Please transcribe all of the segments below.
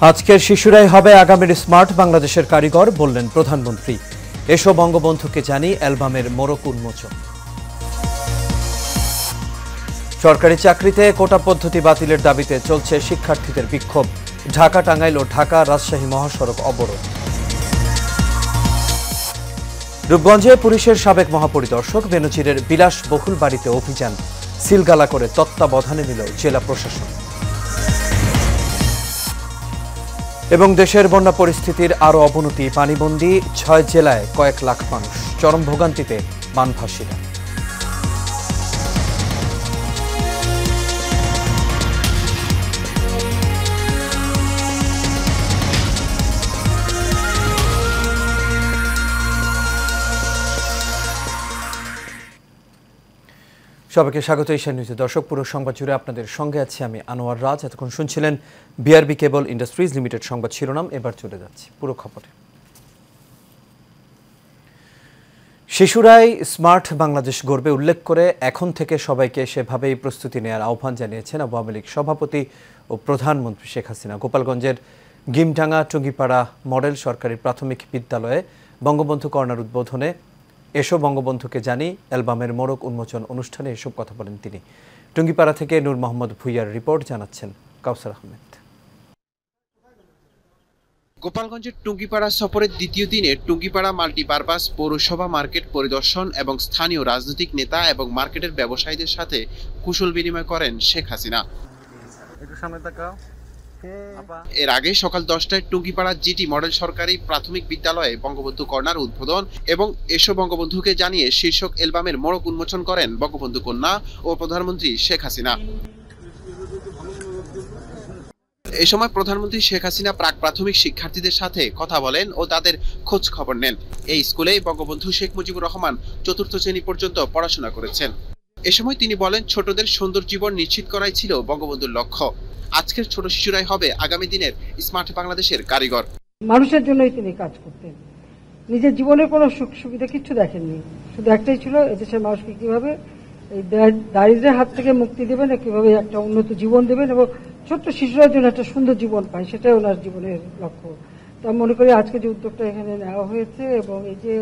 আজকের শিশুরাই হবে আগামীর স্মার্ট বাংলাদেশের কারিগর বললেন প্রধানমন্ত্রী। এসো বঙ্গবন্ধুকে জানি অ্যালবামের মোড়ক উন্মোচন। সরকারি চাকরিতে কোটা পদ্ধতি বাতিলের দাবিতে চলছে শিক্ষার্থীদের বিক্ষোভ। ঢাকা টাঙ্গাইল ও ঢাকা রাজশাহী মহাসড়ক অবরোধ। রূপগঞ্জে পুলিশের সাবেক মহাপরিদর্শক বেনজিরের বিলাসবহুল বাড়িতে অভিযান। সিলগালা করে তত্ত্বাবধানে নিল জেলা প্রশাসন। এবং দেশের বন্যা পরিস্থিতির আরও অবনতি। পানিবন্দী ৬ জেলায় কয়েক লাখ মানুষ। চরম ভোগান্তিতে বানভাসীরা। সবাইকে স্বাগত এশিয়ান নিউজে। দর্শক, পুরো সংবাদ জুড়ে আপনাদের সঙ্গে আছি আমি আনোয়ার রাজ। এতক্ষণ শুনছিলেন বিআরবি কেবল ইন্ডাস্ট্রিজ লিমিটেড সংবাদ শিরোনাম। এবার চলে যাচ্ছি পুরো খবরে। শিশুরাই স্মার্ট বাংলাদেশ গড়বে উল্লেখ করে এখন থেকে সবাইকে সেভাবেই প্রস্তুতি নেওয়ার আহ্বান জানিয়েছেন আওয়ামী লীগ সভাপতি ও প্রধানমন্ত্রী শেখ হাসিনা। গোপালগঞ্জের গিমডাঙ্গা টুঙ্গিপাড়া মডেল সরকারি প্রাথমিক বিদ্যালয়ে বঙ্গবন্ধু কর্নার উদ্বোধনে এসো বঙ্গবন্ধুকে জানি অ্যালবামের মোড়ক উন্মোচন অনুষ্ঠানে এসব কথা বলেন তিনি। টুঙ্গিপাড়া থেকে নূর মোহাম্মদ ভুইয়ার রিপোর্ট, জানাচ্ছেন কাউসার আহমেদ। গোপালগঞ্জের টুঙ্গিপাড়া সফরের দ্বিতীয় দিনে টুঙ্গিপাড়া মাল্টিপারপাস পৌরসভা মার্কেট পরিদর্শন এবং স্থানীয় রাজনৈতিক নেতা এবং মার্কেটের ব্যবসায়ীদের সাথে কুশল বিনিময় করেন শেখ হাসিনা। এর আগে সকাল 10টায় টুঙ্গিপাড়া জিটি মডেল সরকারি প্রাথমিক বিদ্যালয়ে বঙ্গবন্ধু কর্নার উদ্বোধন এবং এসো বঙ্গবন্ধুকে জানিয়ে শীর্ষক অ্যালবামের মোড়ক উন্মোচন করেন বঙ্গবন্ধু কন্যা ও প্রধানমন্ত্রী শেখ হাসিনা। এ সময় প্রধানমন্ত্রী শেখ হাসিনা প্রাক প্রাথমিক শিক্ষার্থীদের সাথে কথা বলেন ও তাদের খোঁজ খবর নেন। এই স্কুলেই বঙ্গবন্ধু শেখ মুজিবুর রহমান ৪র্থ শ্রেণী পর্যন্ত পড়াশোনা করেছেন। এ সময় তিনি বলেন, ছোটদের সুন্দর জীবন নিশ্চিত করাই ছিল বঙ্গবন্ধুর লক্ষ্য। আজকের ছোট শিশুরাই হবে আগামী দিনের স্মার্ট বাংলাদেশের কারিগর। মানুষের জন্যই তিনি কাজ করতেন, নিজের জীবনের কোনো সুখ সুবিধা কিছু দেখেননি। শুধু একটাই ছিল, এদেশের মানুষকে কিভাবে এই দারিদ্র্যের হাত থেকে মুক্তি দেবেন, কিভাবে একটা উন্নত জীবন দেবেন এবং ছোট্ট শিশুরার জন্য একটা সুন্দর জীবন পায়, সেটাই ওনার জীবনের লক্ষ্য। তো আমি মনে করি আজকে যে উদ্যোগটা এখানে নেওয়া হয়েছে এবং এই যে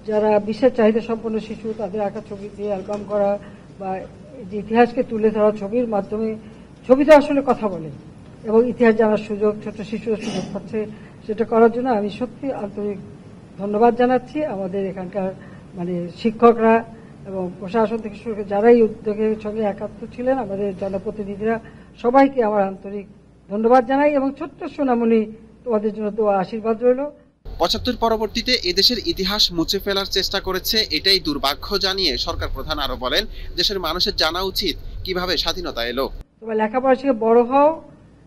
যারা বিশেষ চাহিদা সম্পন্ন শিশু তাদের আঁকা ছবি দিয়ে অ্যালবাম করা বা যে ইতিহাসকে তুলে ধরা ছবির মাধ্যমে, ছবিতে আসলে কথা বলে এবং ইতিহাস জানার সুযোগ ছোট শিশুরা সুযোগ পাচ্ছে, সেটা করার জন্য আমি সত্যি আন্তরিক ধন্যবাদ জানাচ্ছি আমাদের এখানকার শিক্ষকরা এবং প্রশাসন থেকে শুরু করে যারা এই উদ্যোগের সঙ্গে একাত্ম ছিলেন, আমাদের জনপ্রতিনিধিরা, সবাইকে আমার আন্তরিক ধন্যবাদ জানাই এবং ছোট্ট সোনামণি, তোমাদের জন্য তো আশীর্বাদ রইল। ৭৫ পরবর্তীতে এদেশের ইতিহাস মুছে ফেলার চেষ্টা করেছে, এটাই দুর্ভাগ্য জানিয়ে সরকার প্রধান আরো বলেন, দেশের মানুষের জানা উচিত কিভাবে স্বাধীনতা এলো। তোমরা লেখাপড়া শিখে বড় হও,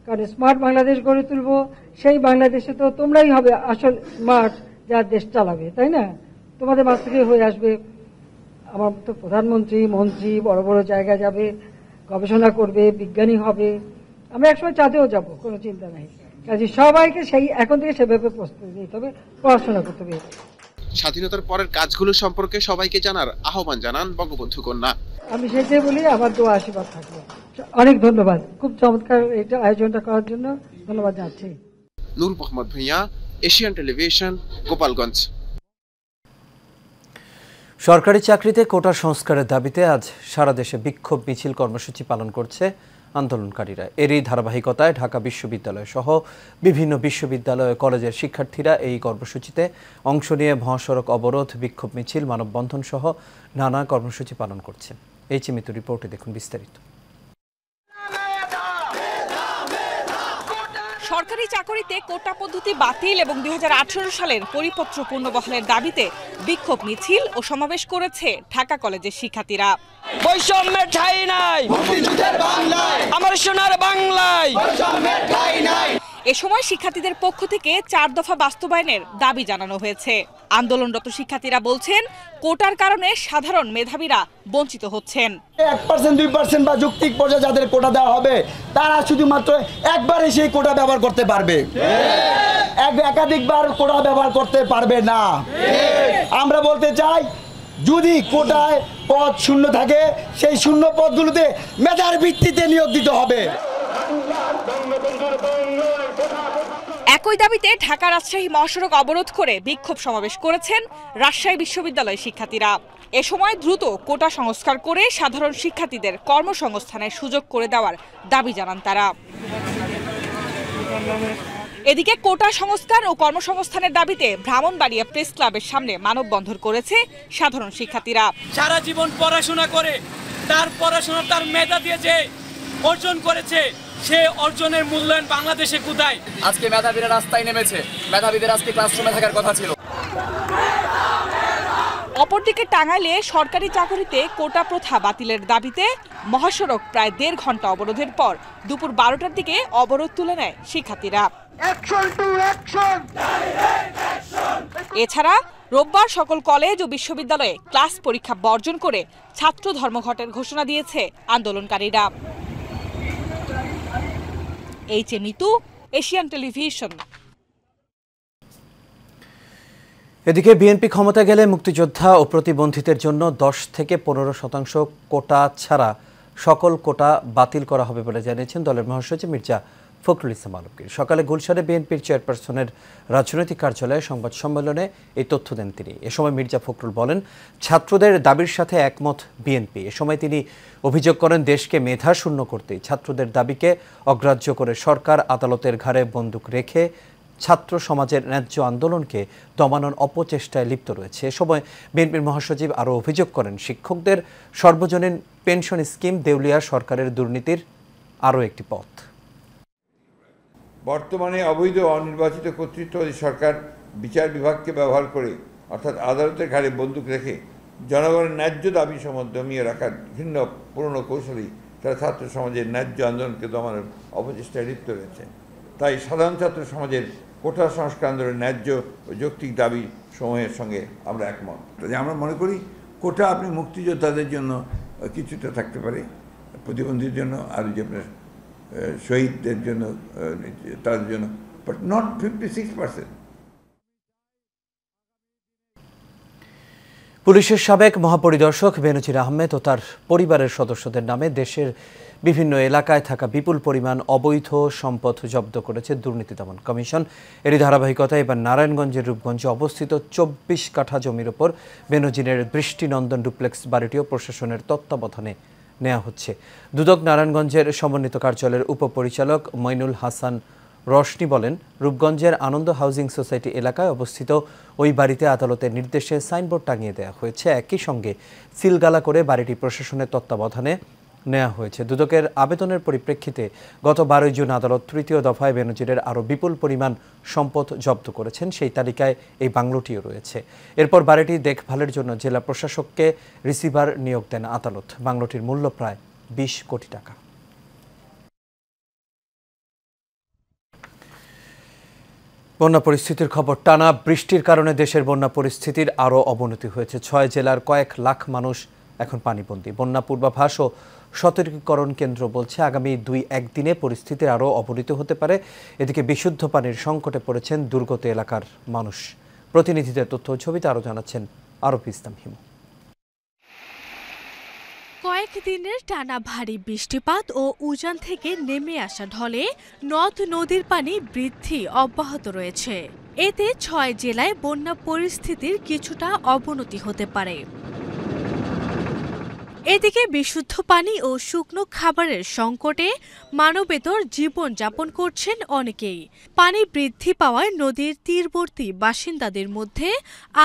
কারণ স্মার্ট বাংলাদেশ গড়ে তুলবো। সেই বাংলাদেশে তো তোমরাই হবে আসল স্মার্ট, যা দেশ চালাবে, তাই না? তোমাদের মাঝ থেকে হয়ে আসবে আমার তো প্রধানমন্ত্রী, মন্ত্রী, বড় বড় জায়গায় যাবে, গবেষণা করবে, বিজ্ঞানী হবে। আমরা একসময় চাঁদেও যাব, কোনো চিন্তা নাই। কাজে সবাইকে সেই এখন থেকে সেভাবে প্রস্তুতি নিতে হবে, পড়াশোনা করতে হবে। স্বাধীনতার পরের কাজগুলো সম্পর্কে সবাইকে জানার আহ্বান জানান বঙ্গবন্ধু কন্যা। আমি সেটাই বলি, আমার দোয়া আশীর্বাদ থাকবে। অনেক ধন্যবাদ, খুব চমৎকার এটা আয়োজনটা করার জন্য ধন্যবাদ জানাচ্ছি। নূর মোহাম্মদ ভুঁইয়া, এশিয়ান টেলিভিশন, গোপালগঞ্জ। সরকারি চাকরিতে কোটা সংস্কারের দাবিতে আজ সারা দেশে বিক্ষোভ মিছিল কর্মসূচি পালন করছে আন্দোলনকারীরা। এরই ধারাবাহিকতায় ঢাকা বিশ্ববিদ্যালয় সহ বিভিন্ন বিশ্ববিদ্যালয় ও কলেজের শিক্ষার্থীরা এই কর্মসূচিতে অংশ নিয়ে মহাসড়ক অবরোধ, বিক্ষোভ মিছিল, মানববন্ধন সহ নানা কর্মসূচি পালন করছে। এই চিমিত রিপোর্টে দেখুন বিস্তারিত। সরকারি চাকরিতে কোটা পদ্ধতি বাতিল এবং ২০১৮ সালের পরিপত্র পুনর্বহালের দাবিতে বিক্ষোভ মিছিল ও সমাবেশ করেছে ঢাকা কলেজের শিক্ষার্থীরা। বৈষম্যের ঠাঁই নাই আমার সোনার বাংলায়। এ সময় শিক্ষার্থীদের পক্ষ থেকে ৪ দফা বাস্তবায়নের দাবি জানানো হয়েছে। আন্দোলনরত শিক্ষার্থীরা বলছেন, কোটার কারণে সাধারণ মেধাবীরা বঞ্চিত হচ্ছেন। 1% 2% বা যৌক্তিক পর্যায়ে যাদের কোটা দেওয়া হবে তারা শুধুমাত্র একবারে সেই কোটা ব্যবহার করতে পারবে, একাধিকবার কোটা ব্যবহার করতে পারবে না। আমরা বলতে চাই, যদি কোটায় পদ শূন্য থাকে সেই শূন্য পদগুলোতে মেধার ভিত্তিতে নিয়োগ দিতে হবে। একই দাবিতে ঢাকা রাজশাহী মহাসড়ক অবরোধ করে বিক্ষোভ সমাবেশ করেছেন রাজশাহী বিশ্ববিদ্যালয়ের শিক্ষার্থীরা। এ সময় দ্রুত কোটা সংস্কার করে সাধারণ শিক্ষার্থীদের কর্মসংস্থানের সুযোগ করে দেওয়ার দাবি জানান তারা। এদিকে কোটা সংস্কার ও কর্মসংস্থানের দাবিতে ব্রাহ্মণবাড়িয়া প্রেস ক্লাবের সামনে মানববন্ধন করেছে সাধারণ শিক্ষার্থীরা। সারা জীবন পড়াশোনা করে তার মেধা দিয়ে যে অর্জন করেছে, সে অর্জনের মূল্যায়ন বাংলাদেশে কোথায়? আজকে মেধাবীরা রাস্তায় নেমেছে, মেধাবীদের আজকে ক্লাসরুমে থাকার কথা ছিল। অপরদিকে টাঙ্গাইলে সরকারি চাকরিতে কোটা প্রথা বাতিলের দাবিতে মহাসড়ক প্রায় 1.5 ঘন্টা অবরোধের পর দুপুর 12টার দিকে অবরোধ তুলে নেয় শিক্ষার্থীরা। এছাড়া রোববার সকল কলেজ ও বিশ্ববিদ্যালয়ে ক্লাস পরীক্ষা বর্জন করে ছাত্র ধর্মঘটের ঘোষণা দিয়েছে আন্দোলনকারীরা। এইচএ মিতু, এশিয়ান টেলিভিশন। এদিকে বিএনপি ক্ষমতা গেলে মুক্তিযোদ্ধা ও প্রতিবন্ধীদের জন্য 10 থেকে 15% কোটা ছাড়া সকল কোটা বাতিল করা হবে বলে জানিয়েছেন দলের মহাসচিব মির্জা ফখরুল ইসলাম আলমগীর। সকালে গুলশানে বিএনপির চেয়ারপারসনের রাজনৈতিক কার্যালয়ে সংবাদ সম্মেলনে এই তথ্য দেন তিনি। এ সময় মির্জা ফখরুল বলেন, ছাত্রদের দাবির সাথে একমত বিএনপি। এ সময় তিনি অভিযোগ করেন, দেশকে মেধাশূন্য করতেই ছাত্রদের দাবিকে অগ্রাহ্য করে সরকার আদালতের ঘাড়ে বন্দুক রেখে ছাত্র সমাজের ন্যায্য আন্দোলনকে দমানোর অপচেষ্টায় লিপ্ত রয়েছে। এ সময় বিএনপির মহাসচিব আরও অভিযোগ করেন, শিক্ষকদের সর্বজনীন পেনশন স্কিম দেউলিয়া সরকারের দুর্নীতির আরও একটি পথ। বর্তমানে অবৈধ অনির্বাচিত কর্তৃত্ববাদী সরকার বিচার বিভাগকে ব্যবহার করে, অর্থাৎ আদালতের ঘাড়ে বন্দুক রেখে জনগণের ন্যায্য দাবি সমূহ দমিয়ে রাখার ভিন্ন পুরনো কৌশলী তারা ছাত্র সমাজের ন্যায্য আন্দোলনকে দমানোর অপচেষ্টায় লিপ্ত রয়েছে। তাই সাধারণ ছাত্র সমাজের কোটা সংস্কার আন্দোলনের ন্যায্য ও যৌক্তিক দাবি সমূহের সঙ্গে আমরা একমত। আমরা মনে করি কোটা আপনি মুক্তিযোদ্ধাদের জন্য কিছুটা থাকতে পারে, প্রতিবন্ধীর জন্য আর যে আপনার শহীদদের জন্য, তাদের জন্য, বাট নট 56%। পুলিশের সাবেক মহাপরিদর্শক বেনজির আহমেদ ও তার পরিবারের সদস্যদের নামে দেশের বিভিন্ন এলাকায় থাকা বিপুল পরিমাণ অবৈধ সম্পদ জব্দ করেছে দুর্নীতি দমন কমিশন। এরই ধারাবাহিকতায় এবার নারায়ণগঞ্জের রূপগঞ্জে অবস্থিত 24 কাঠা জমির ওপর বেনজিরের বৃষ্টিনন্দন ডুপ্লেক্স বাড়িটিও প্রশাসনের তত্ত্বাবধানে নেওয়া হচ্ছে। দুদক নারায়ণগঞ্জের সমন্বিত কার্যালয়ের উপপরিচালক মইনুল হাসান রশনি বলেন, রূপগঞ্জের আনন্দ হাউজিং সোসাইটি এলাকায় অবস্থিত ওই বাড়িতে আদালতের নির্দেশে সাইনবোর্ড টাঙিয়ে দেওয়া হয়েছে। একই সঙ্গে সিলগালা করে বাড়িটি প্রশাসনের তত্ত্বাবধানে নেওয়া হয়েছে। দুদকের আবেদনের পরিপ্রেক্ষিতে গত 12 জুন আদালত তৃতীয় দফায় বেনজিরের আরও বিপুল পরিমাণ সম্পদ জব্দ করেছেন। সেই তালিকায় এই বাংলোটিও রয়েছে। এরপর বাড়িটি দেখভালের জন্য জেলা প্রশাসককে রিসিভার নিয়োগ দেন আদালত। বাংলোটির মূল্য প্রায় 20 কোটি টাকা। বন্যা পরিস্থিতির খবর। টানা বৃষ্টির কারণে দেশের বন্যা পরিস্থিতির আরও অবনতি হয়েছে। 6 জেলার কয়েক লাখ মানুষ এখন পানিবন্দী। বন্যা পূর্বাভাস ও সতর্কীকরণ কেন্দ্র বলছে, আগামী 2-1 দিনে পরিস্থিতির আরও অবনতি হতে পারে। এদিকে বিশুদ্ধ পানির সংকটে পড়েছেন দুর্গত এলাকার মানুষ। প্রতিনিধিদের তথ্য ছবিতে আরও জানাচ্ছেন আরব ইসলাম হিমু। কয়েকদিনের টানা ভারী বৃষ্টিপাত ও উজান থেকে নেমে আসা ঢলে নদ নদীর পানি বৃদ্ধি অব্যাহত রয়েছে। এতে 6 জেলায় বন্যা পরিস্থিতির কিছুটা অবনতি হতে পারে। এদিকে বিশুদ্ধ পানি ও শুকনো খাবারের সংকটে মানবেতর জীবন যাপন করছেন অনেকেই। পানি বৃদ্ধি পাওয়ায় নদীর তীরবর্তী বাসিন্দাদের মধ্যে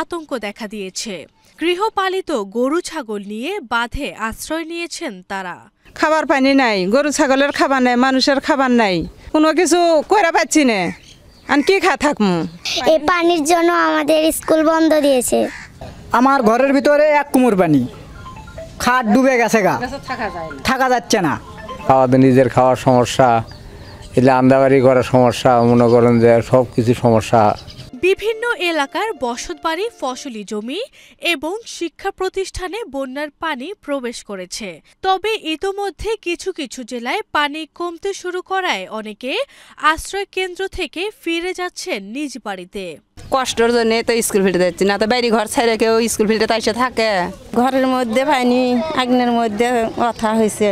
আতঙ্ক দেখা দিয়েছে। গৃহপালিত গরু ছাগল নিয়ে বাঁধে আশ্রয় নিয়েছেন তারা। খাবার পানি নাই, গরু ছাগলের খাবার নাই, মানুষের খাবার নাই, কোনো কিছু করে পাচ্ছি না। আর কি খা থাকমু? এই পানির জন্য আমাদের স্কুল বন্ধ দিয়েছে। আমার ঘরের ভিতরে 1 কুমুর পানি, খাট ডুবে গেছে, থাকা যাচ্ছে না। নিজের খাওয়ার সমস্যা, এলে আন্দাবাড়ি করার সমস্যা, মনে করেন যে সব কিছু সমস্যা। বিভিন্ন এলাকার বসতবাড়ি, ফসলি জমি এবং শিক্ষা প্রতিষ্ঠানে বন্যার পানি প্রবেশ করেছে। তবে ইতোমধ্যে কিছু কিছু জেলায় পানি কমতে শুরু করায় অনেকে আশ্রয় কেন্দ্র থেকে ফিরে যাচ্ছেন নিজ বাড়িতে। কষ্টের জন্য তো স্কুল ফিরতে যাচ্ছি না, তো বাড়ি ঘর ছেড়ে কেউ স্কুল ফিরতে তাইসে থাকে। ঘরের মধ্যে পানি, আগুনের মধ্যে কথা হয়েছে,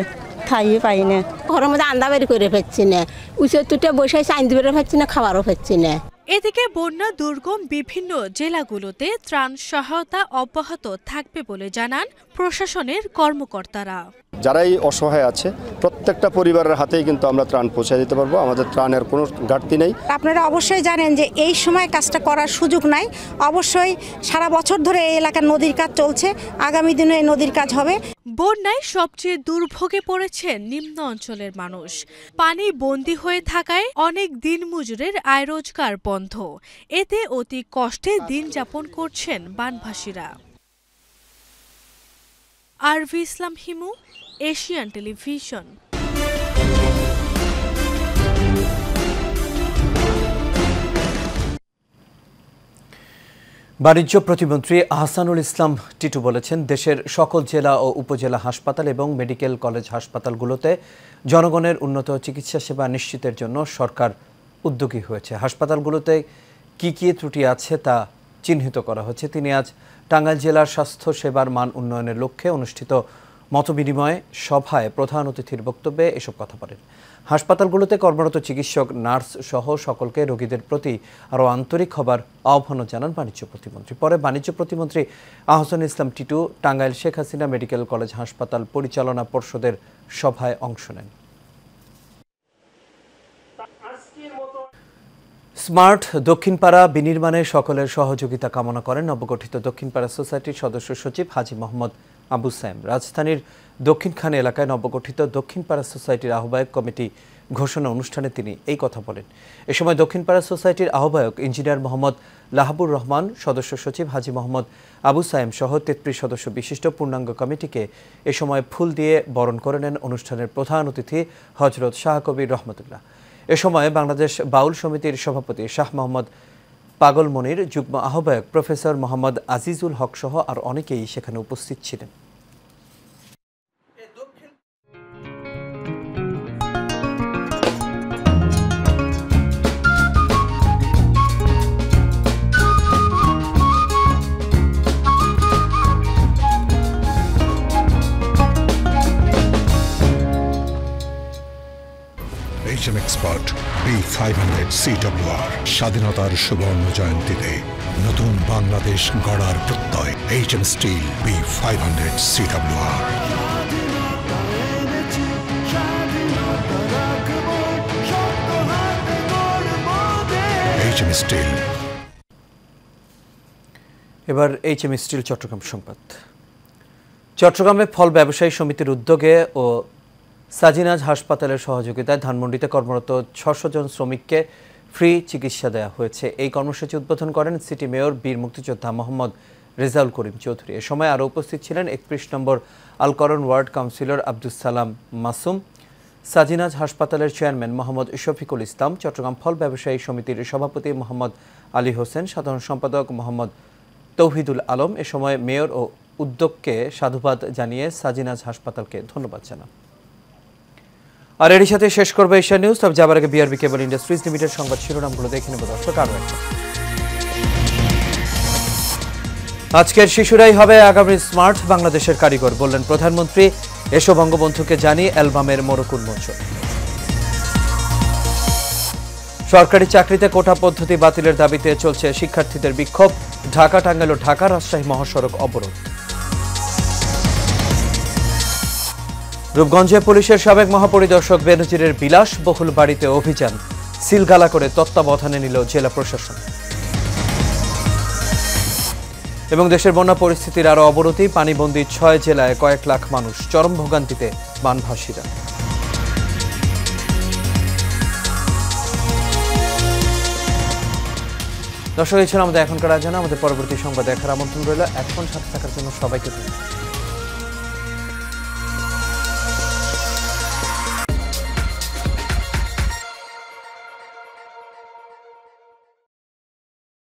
খাইয়ে পাই না, ঘরের মধ্যে আন্দা বের করে ফেলছি না, উঁচু টুটে বসে চাইন বেরো ফেলছি না, খাবারও ফেলছি না। এদিকে বন্যা দুর্গম বিভিন্ন জেলাগুলোতে ত্রাণ সহায়তা অব্যাহত থাকবে বলে জানান প্রশাসনের কর্মকর্তারা। যারাই অসহায় আছে প্রত্যেকটা পরিবারের হাতেই কিন্তু আমরা ত্রাণ পৌঁছে দিতে পারবো, আমাদের ত্রাণের কোনো ঘাটতি নেই। আপনারা অবশ্যই জানেন যে এই সময় কাজটা করার সুযোগ নাই, অবশ্যই সারা বছর ধরে এই এলাকার নদীর কাজ চলছে, আগামী দিনে এই নদীর কাজ হবে। বন্যায় সবচেয়ে দুর্ভোগে পড়েছে নিম্ন অঞ্চলের মানুষ। পানি বন্দী হয়ে থাকায় অনেক দিনমজুরের আয় রোজগার বন্ধ, এতে অতি কষ্টে দিন যাপন করছেন বানভাসীরা। আরভি ইসলাম হিমু, এশিয়ান টেলিভিশন। বাণিজ্য প্রতিমন্ত্রী আহসানুল ইসলাম টিটু বলেছেন, দেশের সকল জেলা ও উপজেলা হাসপাতাল এবং মেডিকেল কলেজ হাসপাতালগুলোতে জনগণের উন্নত চিকিৎসা সেবা নিশ্চিতের জন্য সরকার উদ্যোগী হয়েছে। হাসপাতালগুলোতে কি কি ত্রুটি আছে তা চিহ্নিত করা হচ্ছে। তিনি আজ টাঙ্গাইল জেলার স্বাস্থ্য সেবার মান উন্নয়নের লক্ষ্যে অনুষ্ঠিত মতবিনিময় সভায় প্রধান অতিথির বক্তব্যে এসব কথা বলেন। হাসপাতালগুলোতে কর্মরত চিকিৎসক, নার্স সহ সকলকে রোগীদের প্রতি আরও আন্তরিক হবার আহ্বানও জানান বাণিজ্য প্রতিমন্ত্রী। পরে বাণিজ্য প্রতিমন্ত্রী আহসানুল ইসলাম টিটু টাঙ্গাইল শেখ হাসিনা মেডিকেল কলেজ হাসপাতাল পরিচালনা পর্ষদের সভায় অংশ নেন। স্মার্ট দক্ষিণপাড়া বিনির্মাণে সকলের সহযোগিতা কামনা করেন নবগঠিত দক্ষিণপাড়া সোসাইটির সদস্য সচিব হাজী মোহাম্মদ আবু সাইম। রাজধানীর দক্ষিণখান এলাকায় নবগঠিত দক্ষিণপাড়া সোসাইটির আহ্বায়ক কমিটি ঘোষণা অনুষ্ঠানে তিনি এই কথা বলেন। এ সময় দক্ষিণপাড়া সোসাইটির আহ্বায়ক ইঞ্জিনিয়ার মোহাম্মদ লাহাবুর রহমান, সদস্য সচিব হাজী মোহাম্মদ আবু সাইম সহ ৩৩ সদস্য বিশিষ্ট পূর্ণাঙ্গ কমিটিকে এ সময় ফুল দিয়ে বরণ করে নেন অনুষ্ঠানের প্রধান অতিথি হজরত শাহ কবির রহমতুল্লাহ। এ সময় বাংলাদেশ বাউল সমিতির সভাপতি শাহ মোহাম্মদ পাগল মনির, যুগ্ম আহ্বায়ক প্রফেসর মোহাম্মদ আজিজুল হক সহ আর অনেকেই সেখানে উপস্থিত ছিলেন। এক্সপার্ট B500 CWR স্বাধীনতার সুবর্ণ জয়ন্তীতে নতুন বাংলাদেশ গড়ার প্রত্যয়। HM steel B500 CWR। HM steel. এবার HM স্টিল চট্টগ্রাম সংবাদ। চট্টগ্রামে ফল ব্যবসায়ী সমিতির উদ্যোগে ও সাজিনাজ হাসপাতালের সহযোগিতায় ধানমন্ডিতে কর্মরত ৬০০ জন শ্রমিককে ফ্রি চিকিৎসা দেওয়া হয়েছে। এই কর্মসূচি উদ্বোধন করেন সিটি মেয়র বীর মুক্তিযোদ্ধা মোহাম্মদ রেজাউল করিম চৌধুরী। এ সময় আরও উপস্থিত ছিলেন ৩১ নম্বর আলকরণ ওয়ার্ড কাউন্সিলর আব্দুস সালাম মাসুম, সাজিনাজ হাসপাতালের চেয়ারম্যান মোহাম্মদ শফিকুল ইসলাম, চট্টগ্রাম ফল ব্যবসায়ী সমিতির সভাপতি মোহাম্মদ আলী হোসেন, সাধারণ সম্পাদক মোহাম্মদ তৌহিদুল আলম। এ সময় মেয়র ও উদ্যোগকে সাধুবাদ জানিয়ে সাজিনাজ হাসপাতালকে ধন্যবাদ জানান। আর এর সাথে শেষ করবে এশিয়া নিউজ। তবে যাবার আগে বিআরবি কেবল ইন্ডাস্ট্রিজ লিমিটেড সংবাদ শিরোনামগুলো দেখে নেব দর্শক। আরও একটা, আজকের শিশুরাই হবে আগামী স্মার্ট বাংলাদেশের কারিগর, বললেন প্রধানমন্ত্রী। এসো বঙ্গবন্ধুকে জানি অ্যালবামের মোড়ক উন্মোচন। সরকারি চাকরিতে কোটা পদ্ধতি বাতিলের দাবিতে চলছে শিক্ষার্থীদের বিক্ষোভ। ঢাকা, টাঙ্গাইল ও ঢাকা রাজশাহী মহাসড়ক অবরোধ। রূপগঞ্জে পুলিশের সাবেক মহাপরিদর্শক বেনজিরের বিলাসবহুল বাড়িতে অভিযান, সিলগালা করে তত্ত্বাবধানে নিল জেলা প্রশাসন। এবং দেশের বন্যা পরিস্থিতির আরও অবনতি, পানিবন্দী ৬ জেলায় কয়েক লাখ মানুষ, চরম ভোগান্তিতে বানভাসীরা। দর্শক, এই ছিল আমাদের এখনকার আয়োজন। আমাদের পরবর্তী সংবাদ দেখার আমন্ত্রণ রইল। এখন সাথে থাকার জন্য সবাইকে ধন্যবাদ।